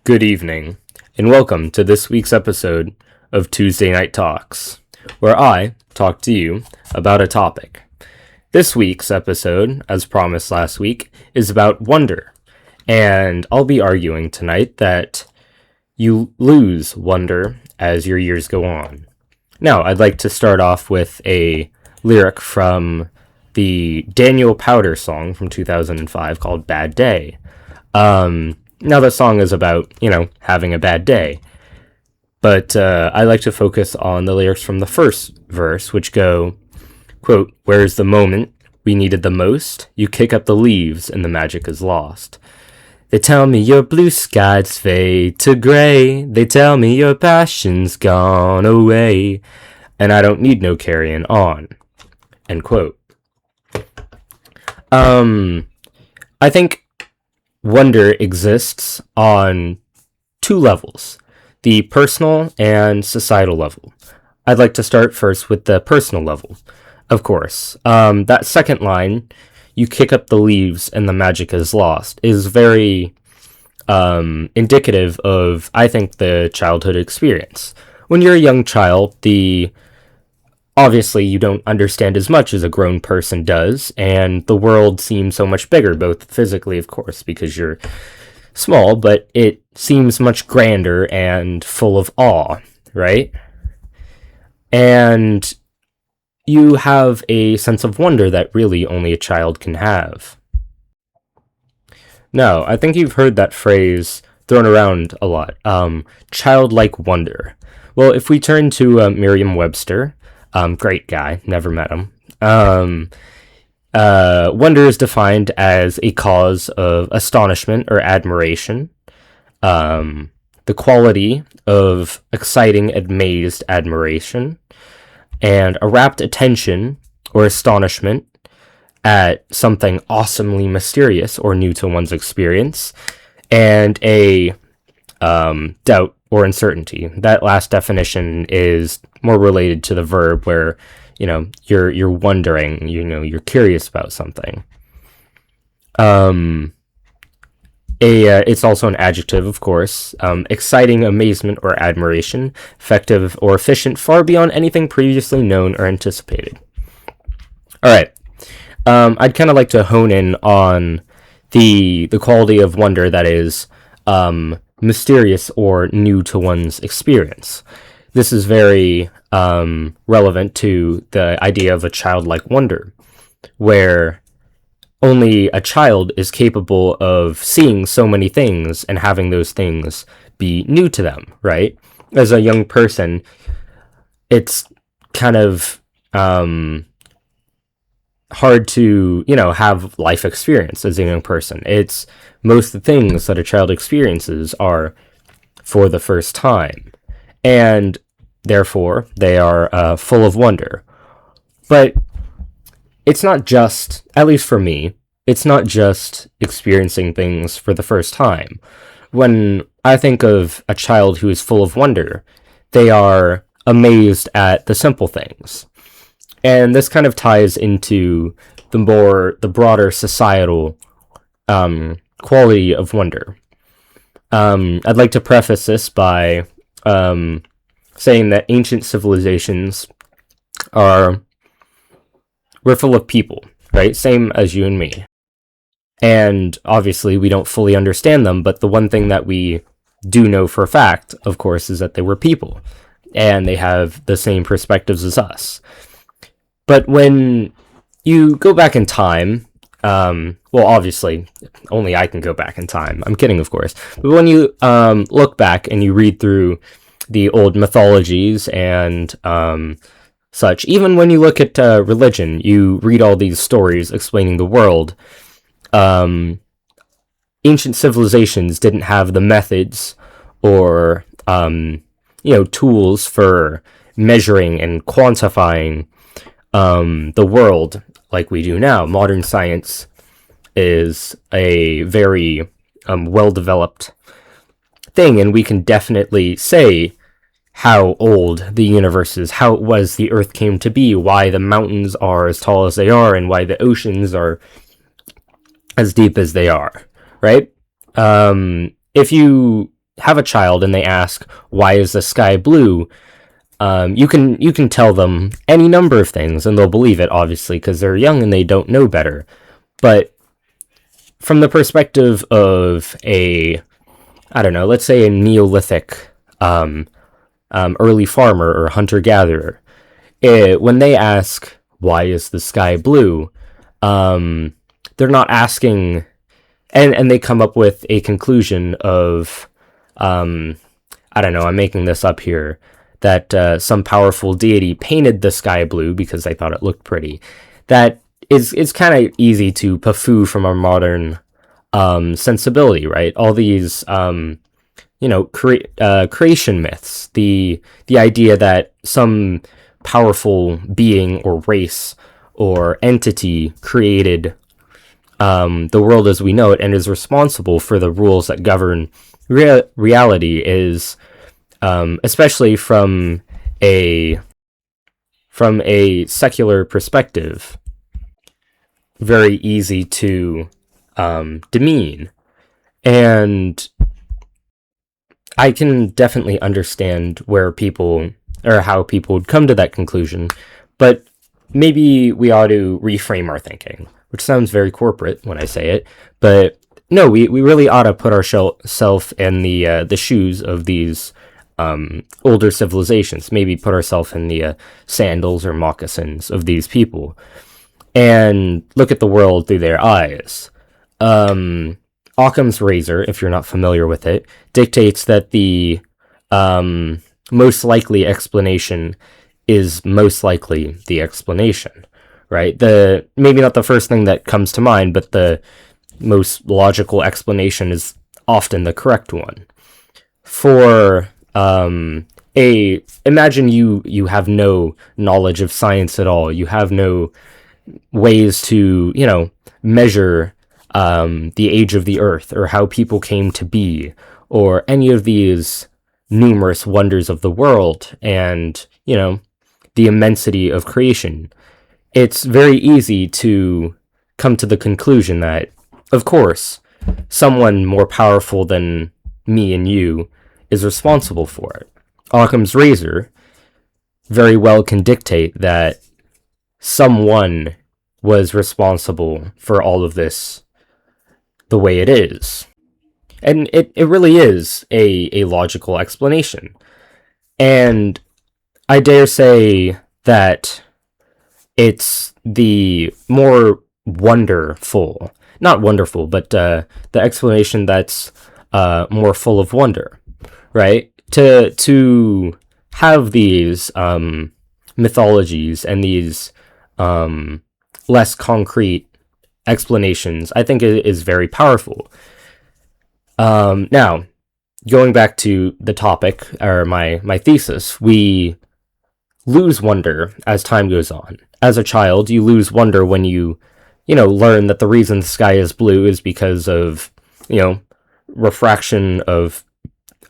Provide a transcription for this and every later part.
Good evening, and welcome to this week's episode of Tuesday Night Talks, where I talk to you about a topic. This week's episode, as promised last week, is about wonder, and I'll be arguing tonight that you lose wonder as your years go on. Now, I'd like to start off with a lyric from the Daniel Powter song from 2005 called Bad Day. Now the song is about, having a bad day. But I like to focus on the lyrics from the first verse, which go, quote, "Where's the moment we needed the most? You kick up the leaves and the magic is lost. They tell me your blue skies fade to gray. They tell me your passion's gone away. And I don't need no carrying on." End quote. I think wonder exists on two levels, the personal and societal level. I'd like to start first with the personal level, of course. That second line, "you kick up the leaves and the magic is lost," is very indicative of, I think, the childhood experience. When you're a young child, obviously you don't understand as much as a grown person does, and the world seems so much bigger, both physically, of course, because you're small, but it seems much grander and full of awe, right? And you have a sense of wonder that really only a child can have. Now, I think you've heard that phrase thrown around a lot, childlike wonder. Well, if we turn to Merriam-Webster, great guy, never met him. Wonder is defined as a cause of astonishment or admiration, the quality of exciting, amazed admiration, and a rapt attention or astonishment at something awesomely mysterious or new to one's experience, and a doubt or uncertainty. That last definition is more related to the verb where, you're wondering, you're curious about something. It's also an adjective, of course. Exciting amazement or admiration, effective or efficient, far beyond anything previously known or anticipated. All right. I'd kind of like to hone in on the quality of wonder that is mysterious or new to one's experience. This is very relevant to the idea of a childlike wonder, where only a child is capable of seeing so many things and having those things be new to them, right? As a young person, it's kind of hard to, have life experience as a young person. It's most of the things that a child experiences are for the first time, and therefore they are full of wonder. But it's not just, at least for me, it's not just experiencing things for the first time. When I think of a child who is full of wonder, they are amazed at the simple things. And this kind of ties into the broader societal quality of wonder. I'd like to preface this by saying that ancient civilizations we're full of people, right? Same as you and me. And obviously we don't fully understand them, but the one thing that we do know for a fact, of course, is that they were people, and they have the same perspectives as us. But when you go back in time, well, obviously, only I can go back in time. I'm kidding, of course. But when you look back and you read through the old mythologies and such, even when you look at religion, you read all these stories explaining the world. Ancient civilizations didn't have the methods or, tools for measuring and quantifying the world like we do now. Modern science is a very well-developed thing, and we can definitely say how old the universe is, how it was the Earth came to be, why the mountains are as tall as they are, and why the oceans are as deep as they are, right? If you have a child and they ask, "Why is the sky blue?" You can tell them any number of things and they'll believe it, obviously, because they're young and they don't know better. But from the perspective of a, I don't know, let's say a Neolithic early farmer or hunter gatherer, when they ask, "Why is the sky blue?" They're not asking, and they come up with a conclusion of, I don't know, I'm making this up here, that some powerful deity painted the sky blue because they thought it looked pretty. That is kind of easy to poo from our modern sensibility, right? All these creation myths, the idea that some powerful being or race or entity created the world as we know it and is responsible for the rules that govern reality is, especially from a secular perspective, very easy to demean. And I can definitely understand where people, or how people would come to that conclusion, but maybe we ought to reframe our thinking, which sounds very corporate when I say it, but no, we really ought to put ourselves in the shoes of these older civilizations, maybe put ourselves in the sandals or moccasins of these people, and look at the world through their eyes. Occam's razor, if you're not familiar with it, dictates that the most likely explanation is most likely the explanation, right? Maybe not the first thing that comes to mind, but the most logical explanation is often the correct one. For imagine you have no knowledge of science at all. You have no ways to, measure the age of the earth or how people came to be or any of these numerous wonders of the world and, the immensity of creation. It's very easy to come to the conclusion that, of course, someone more powerful than me and you is responsible for it. Occam's razor very well can dictate that someone was responsible for all of this the way it is. And it really is a logical explanation. And I dare say that it's the more wonderful, not wonderful, but the explanation that's more full of wonder, right? To have these mythologies and these less concrete explanations, I think it is very powerful. Now, going back to the topic, or my thesis, we lose wonder as time goes on. As a child, you lose wonder when you learn that the reason the sky is blue is because of, refraction of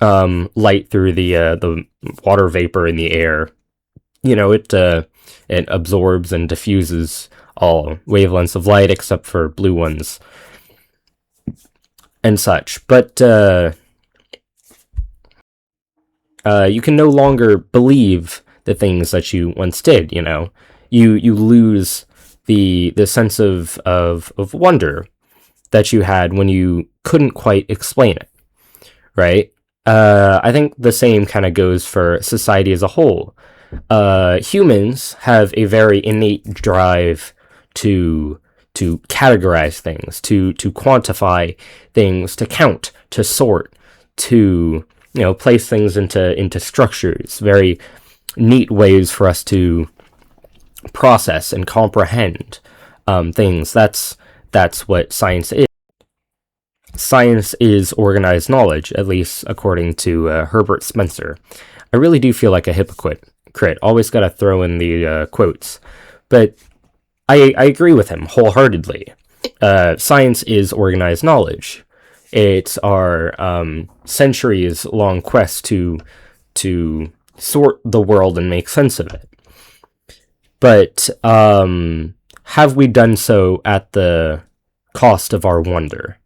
light through the water vapor in the air. It absorbs and diffuses all wavelengths of light except for blue ones and such. But you can no longer believe the things that you once did. You lose the sense of wonder that you had when you couldn't quite explain it, right? I think the same kind of goes for society as a whole. Humans have a very innate drive to categorize things, to quantify things, to count, to sort, to place things into structures, very neat ways for us to process and comprehend things. That's what science is. Science is organized knowledge, at least according to Herbert Spencer. I really do feel like a hypocrite. Always got to throw in the quotes, but I agree with him wholeheartedly. Science is organized knowledge. It's our centuries-long quest to sort the world and make sense of it. But have we done so at the cost of our wonder?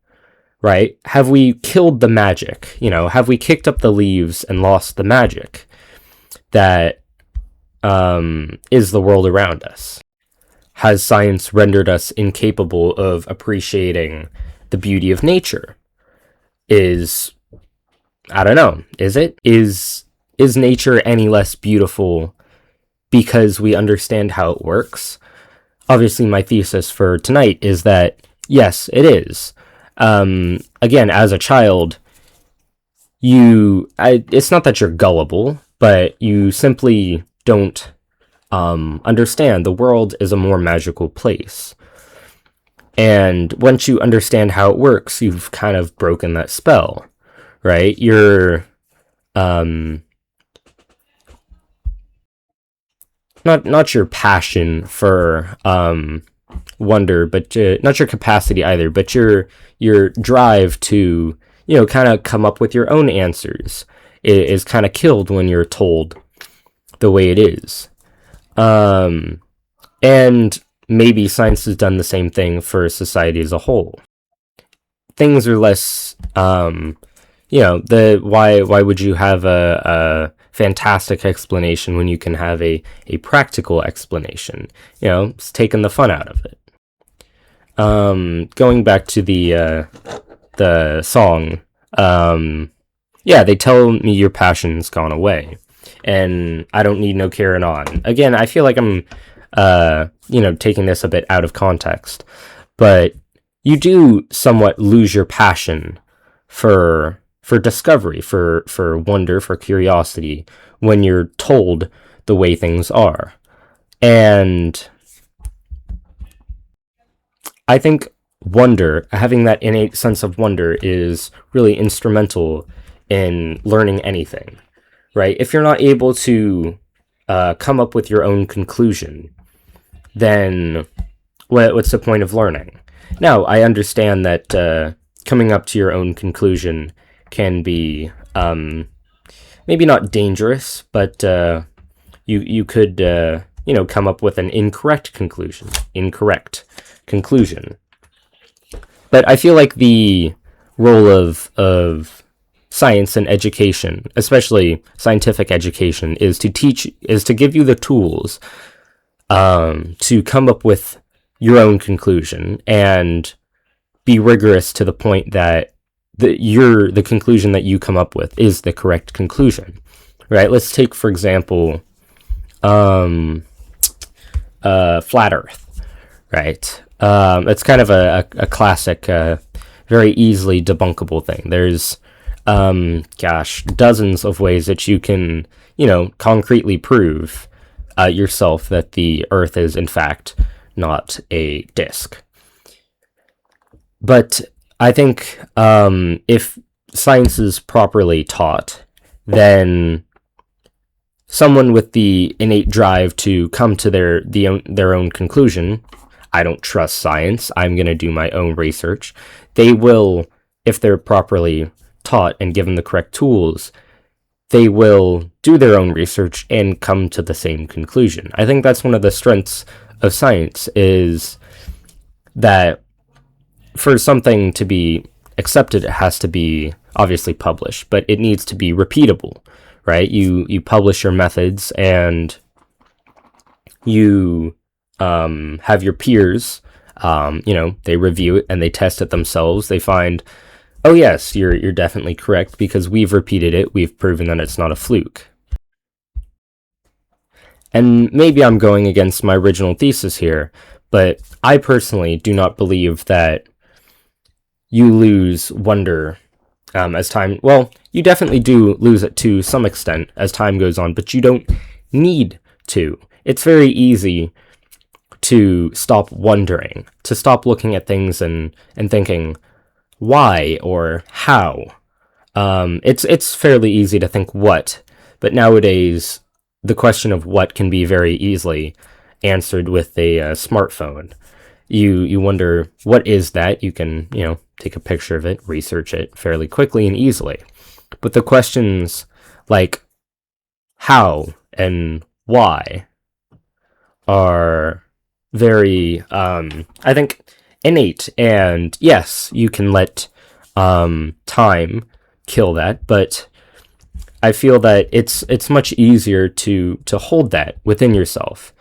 right? Have we killed the magic? Have we kicked up the leaves and lost the magic that is the world around us? Has science rendered us incapable of appreciating the beauty of nature? I don't know, is it? Is nature any less beautiful because we understand how it works? Obviously, my thesis for tonight is that yes, it is. Again, as a child, it's not that you're gullible, but you simply don't understand the world is a more magical place. And once you understand how it works, you've kind of broken that spell, right? You're not your passion for wonder, but not your capacity either, but your drive to kind of come up with your own answers is kind of killed when you're told the way it is. And maybe science has done the same thing for society as a whole. Things are less, why would you have a fantastic explanation when you can have a practical explanation? It's taking the fun out of it. Going back to the song, yeah, they tell me your passion's gone away, and I don't need no carrying on. Again, I feel like I'm, taking this a bit out of context, but you do somewhat lose your passion for discovery, for wonder, for curiosity when you're told the way things are. And I think wonder, having that innate sense of wonder, is really instrumental in learning anything, right? If you're not able to come up with your own conclusion, then what's the point of learning? Now, I understand that coming up to your own conclusion can be maybe not dangerous, but you could come up with an incorrect conclusion. But I feel like the role of science and education, especially scientific education, is to give you the tools to come up with your own conclusion and be rigorous to the point that the conclusion that you come up with is the correct conclusion, right? Let's take, for example, flat Earth, right? It's kind of a classic, very easily debunkable thing. There's, dozens of ways that you can, concretely prove yourself that the Earth is, in fact, not a disk. But I think if science is properly taught, then someone with the innate drive to come to their own conclusion, I don't trust science, I'm going to do my own research, they will, if they're properly taught and given the correct tools, they will do their own research and come to the same conclusion. I think that's one of the strengths of science, is that for something to be accepted, it has to be obviously published, but it needs to be repeatable, right? You publish your methods, and you have your peers, they review it and they test it themselves. They find, oh yes, you're definitely correct because we've repeated it. We've proven that it's not a fluke. And maybe I'm going against my original thesis here, but I personally do not believe that you lose wonder as time... Well, you definitely do lose it to some extent as time goes on, but you don't need to. It's very easy to stop wondering, to stop looking at things and thinking, why or how? It's fairly easy to think what, but nowadays the question of what can be very easily answered with a smartphone. You wonder, what is that? You can, take a picture of it, research it fairly quickly and easily. But the questions like how and why are very, I think, innate. And yes, you can let time kill that, but I feel that it's much easier to hold that within yourself.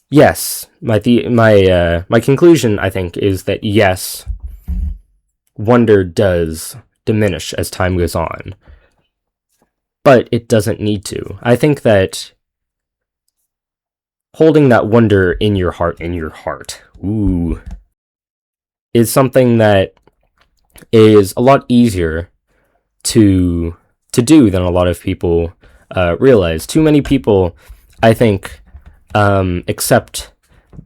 Yes, my conclusion, I think, is that yes, wonder does diminish as time goes on, but it doesn't need to. I think that holding that wonder in your heart, ooh, is something that is a lot easier to do than a lot of people realize. Too many people, I think, accept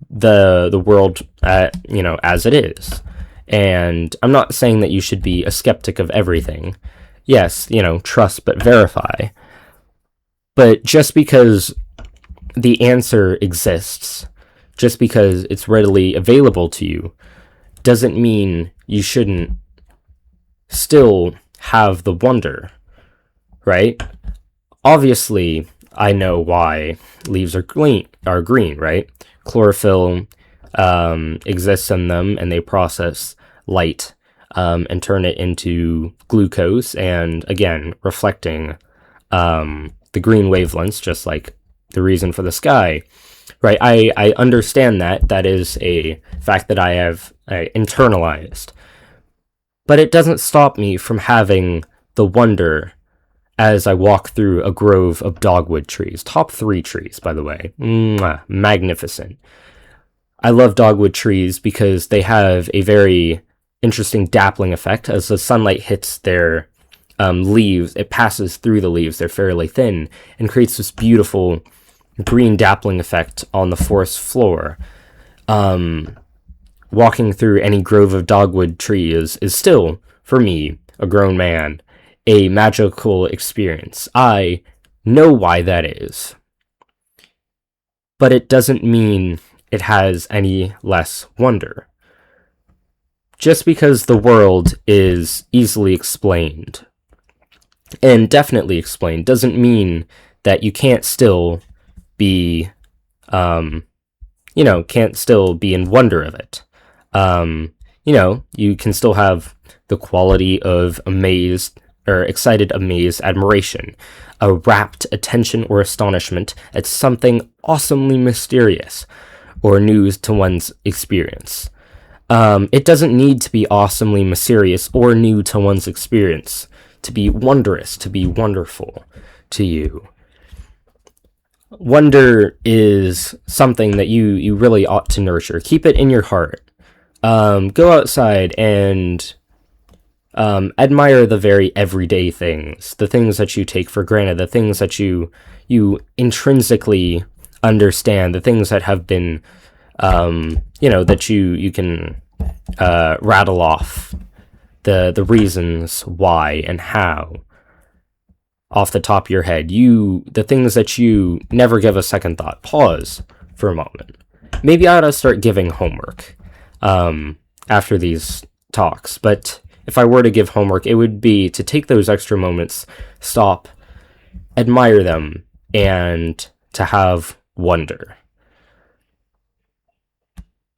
the world, as it is. And I'm not saying that you should be a skeptic of everything. Yes, trust but verify. But just because the answer exists, just because it's readily available to you, doesn't mean you shouldn't still have the wonder, right? Obviously, I know why leaves are green, right? Chlorophyll exists in them, and they process light and turn it into glucose, and again, reflecting the green wavelengths, just like the reason for the sky, right? I understand that. That is a fact that I have internalized. But it doesn't stop me from having the wonder as I walk through a grove of dogwood trees. Top 3 trees, by the way. Mwah, magnificent. I love dogwood trees because they have a very interesting dappling effect. As the sunlight hits their leaves, it passes through the leaves. They're fairly thin and creates this beautiful green dappling effect on the forest floor. Walking through any grove of dogwood trees is still, for me, a grown man, a magical experience. I know why that is. But it doesn't mean it has any less wonder. Just because the world is easily explained, and definitely explained, doesn't mean that you can't still be, can't still be in wonder of it. You can still have the quality of amazed or excited, amazed admiration, a rapt attention or astonishment at something awesomely mysterious or new to one's experience. It doesn't need to be awesomely mysterious or new to one's experience to be wondrous, to be wonderful to you. Wonder is something that you really ought to nurture. Keep it in your heart. Go outside and admire the very everyday things, the things that you take for granted, the things that you intrinsically understand, the things that have been, that you can rattle off the reasons why and how off the top of your head. The things that you never give a second thought. Pause for a moment. Maybe I ought to start giving homework after these talks, but if I were to give homework, it would be to take those extra moments, stop, admire them, and to have wonder.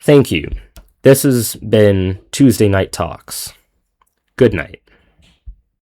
Thank you. This has been Tuesday Night Talks. Good night.